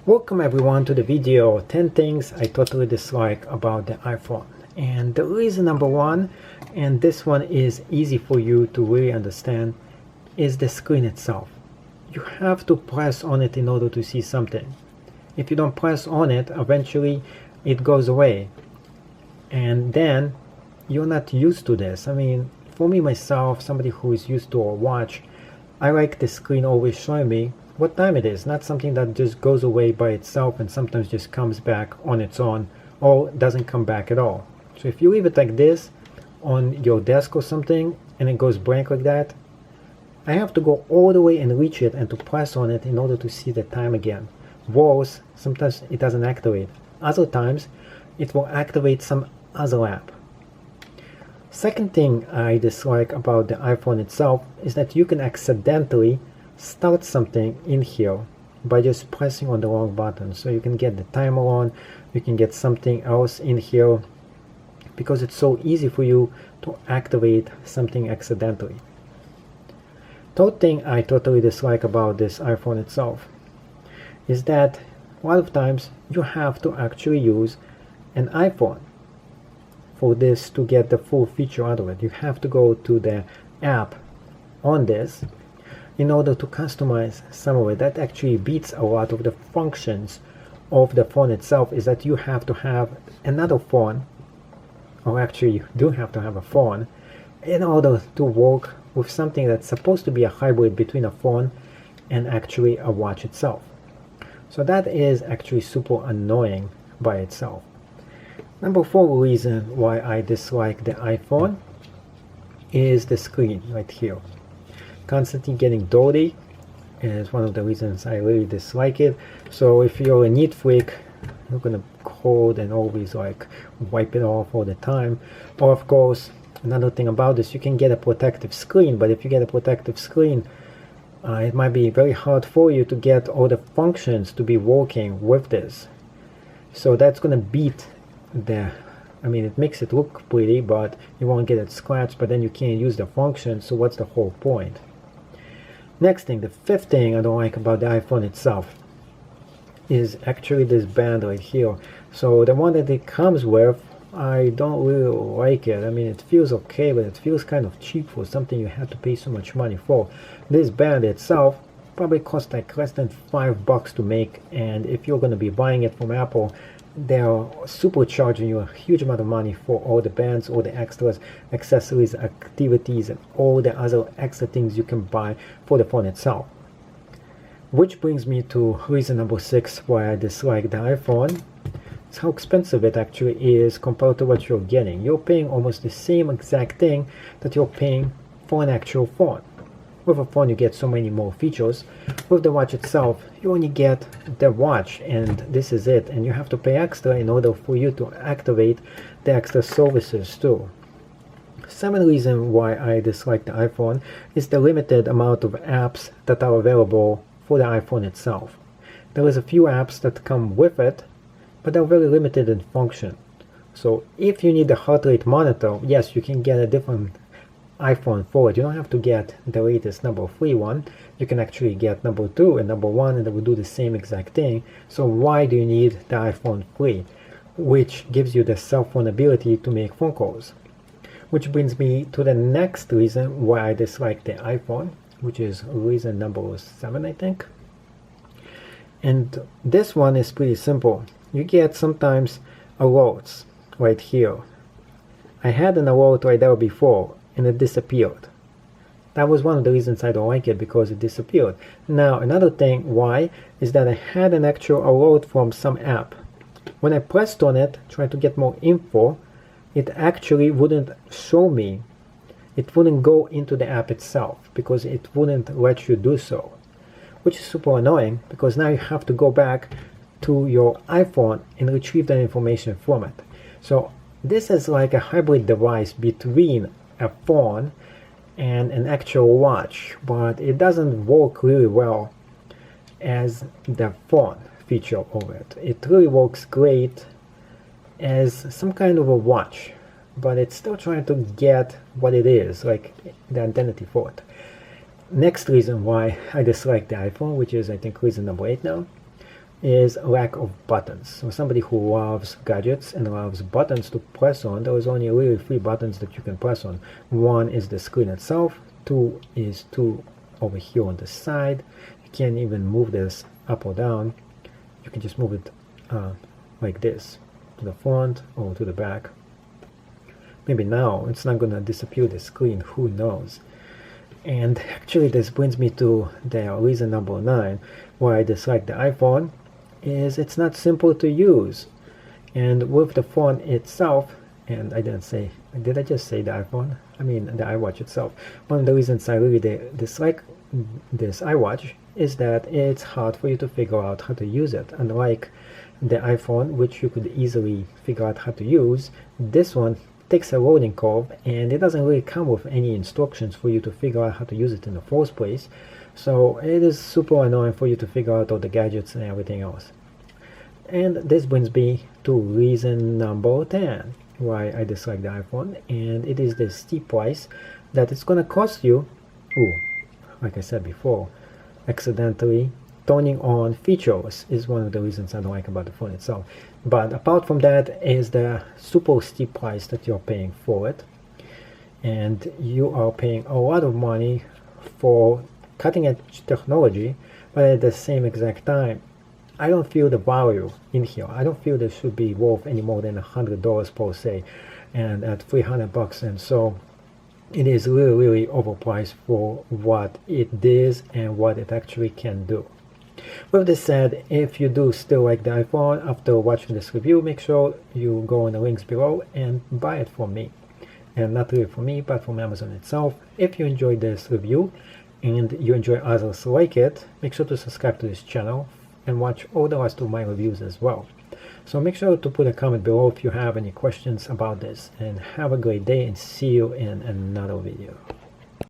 Welcome everyone to the video 10 things I totally dislike about the iPhone. And the reason number one, and this one is easy for you to really understand, is the screen itself. You have to press on it in order to see something. If you don't press on it, eventually it goes away. And then you're not used to this. I mean, for me myself, somebody who is used to a watch, I like the screen always showing me what time it is, not something that just goes away by itself and sometimes just comes back on its own or doesn't come back at all. So if you leave it like this on your desk or something and it goes blank like that, I have to go all the way and reach it and to press on it in order to see the time again. Worse, sometimes it doesn't activate. Other times it will activate some other app. Second thing I dislike about the iPhone itself is that you can accidentally start something in here by just pressing on the wrong button. So you can get the timer on, you can get something else in here because it's so easy for you to activate something accidentally. Third thing I totally dislike about this iPhone itself is that a lot of times you have to actually use an iPhone for this to get the full feature out of it. You have to go to the app on this in order to customize some of it. That actually beats a lot of the functions of the phone itself, is that you have to have another phone, or actually you do have to have a phone in order to work with something that's supposed to be a hybrid between a phone and actually a watch itself. So that is actually super annoying by itself. Number 4 reason why I dislike the iPhone is the screen right here. Constantly getting dirty is one of the reasons I really dislike it. So if you're a neat freak, you're gonna hold and always like wipe it off all the time. Or of course, another thing about this, you can get a protective screen, but if you get a protective screen, it might be very hard for you to get all the functions to be working with this. So that's gonna beat it makes it look pretty, but you won't get it scratched, but then you can't use the function, so what's the whole point? Next thing, the fifth thing I don't like about the iPhone itself is actually this band right here. So the one that it comes with, I don't really like it. I mean, it feels okay, but it feels kind of cheap for something you have to pay so much money for. This band itself probably costs like less than $5 to make, and if you're going to be buying it from Apple, they're supercharging you a huge amount of money for all the bands, all the extras, accessories, activities, and all the other extra things you can buy for the phone itself. Which brings me to reason number 6 why I dislike the iPhone. It's how expensive it actually is compared to what you're getting. You're paying almost the same exact thing that you're paying for an actual phone. With a phone you get so many more features. With the watch itself, you only get the watch and this is it, and you have to pay extra in order for you to activate the extra services too. 7th reason why I dislike the iPhone is the limited amount of apps that are available for the iPhone itself. There is a few apps that come with it, but they're very limited in function. So if you need a heart rate monitor, yes, you can get a different iPhone for it. You don't have to get the latest number 3 one. You can actually get number 2 and number 1, and they will do the same exact thing. So why do you need the iPhone 3, which gives you the cell phone ability to make phone calls? Which brings me to the next reason why I dislike the iPhone, which is reason number 7, I think. And this one is pretty simple. You get sometimes alerts right here. I had an alert right there before and it disappeared. That was one of the reasons I don't like it, because it disappeared. Now another thing why is that I had an actual alert from some app. When I pressed on it, trying to get more info, it actually wouldn't show me. It wouldn't go into the app itself because it wouldn't let you do so, which is super annoying because now you have to go back to your iPhone and retrieve that information from it. So this is like a hybrid device between a phone and an actual watch, but it doesn't work really well as the phone feature of it. It really works great as some kind of a watch, but it's still trying to get what it is, like the identity for it. Next reason why I dislike the iPhone, which is I think reason number 8 now, is lack of buttons. So somebody who loves gadgets and loves buttons to press on, there is only really 3 buttons that you can press on. One is the screen itself, 2 is over here on the side. You can't even move this up or down. You can just move it like this, to the front or to the back. Maybe now it's not gonna disappear the screen, who knows. And actually this brings me to the reason number 9 why I dislike the iPhone, is it's not simple to use. And with the phone itself, and I didn't say, did I just say the iPhone? I mean the iWatch itself. One of the reasons I really dislike this iWatch is that it's hard for you to figure out how to use it. Unlike the iPhone, which you could easily figure out how to use, this one takes a loading curve, and it doesn't really come with any instructions for you to figure out how to use it in the first place. So it is super annoying for you to figure out all the gadgets and everything else. And this brings me to reason number 10 why I dislike the iPhone, and it is the steep price that it's gonna cost you. Like I said before, accidentally turning on features is one of the reasons I don't like about the phone itself. But apart from that is the super steep price that you're paying for it, and you are paying a lot of money for cutting edge technology, but at the same exact time I don't feel the value in here. I don't feel this should be worth any more than $100 per se, and at $300, and so it is really overpriced for what it is and what it actually can do. With this said, if you do still like the iPhone after watching this review, make sure you go on the links below and buy it from me. And not really from me, but from Amazon itself. If you enjoyed this review and you enjoy others like it, make sure to subscribe to this channel and watch all the rest of my reviews as well. So make sure to put a comment below if you have any questions about this, and have a great day, and see you in another video.